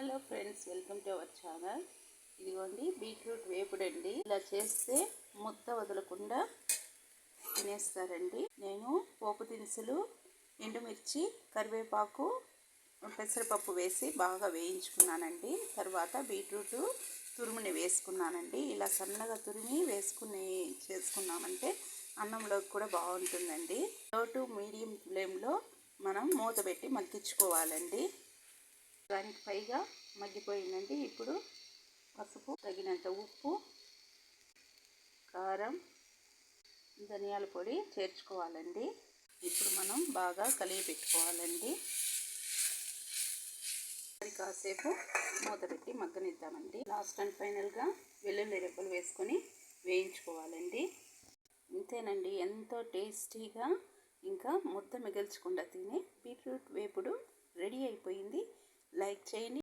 Hello friends, welcome to our channel. ఇదిగోండి beetroot వేపుడండి. ఇలా చేస్తే ముద్ద వదలకుండా తినేస్తారండి. నేను పోపు దినుసులు, ఎండుమిర్చి, కరివేపాకు, పెసరపప్పు వేసి బాగా వేయించుకున్నానండి. తర్వాత బీట్రూట్ తురుముని వేసుకున్నానండి. ఇలా సన్నగా తురిమి చేసుకున్నామంటే అన్నంలోకి కూడా బాగుంటుందండి. లో టు మీడియం ఫ్లేమ్లో మనం మూత పెట్టి మగ్గించుకోవాలండి. దానికి పైగా మగ్గిపోయిందండి. ఇప్పుడు పసుపు, తగినంత ఉప్పు, కారం, ధనియాల పొడి చేర్చుకోవాలండి. ఇప్పుడు మనం బాగా కలిగి పెట్టుకోవాలండి. మరి కాసేపు మూత పెట్టి మగ్గనిద్దామండి. లాస్ట్ అండ్ ఫైనల్గా వెల్లుల్లి రెబ్బలు వేసుకొని వేయించుకోవాలండి. ఇంతేనండి, ఎంతో టేస్టీగా ఇంకా ముద్ద మిగల్చకుండా తినే బీట్రూట్ వేపుడు రెడీ అయిపోయింది. లైక్ చేయండి.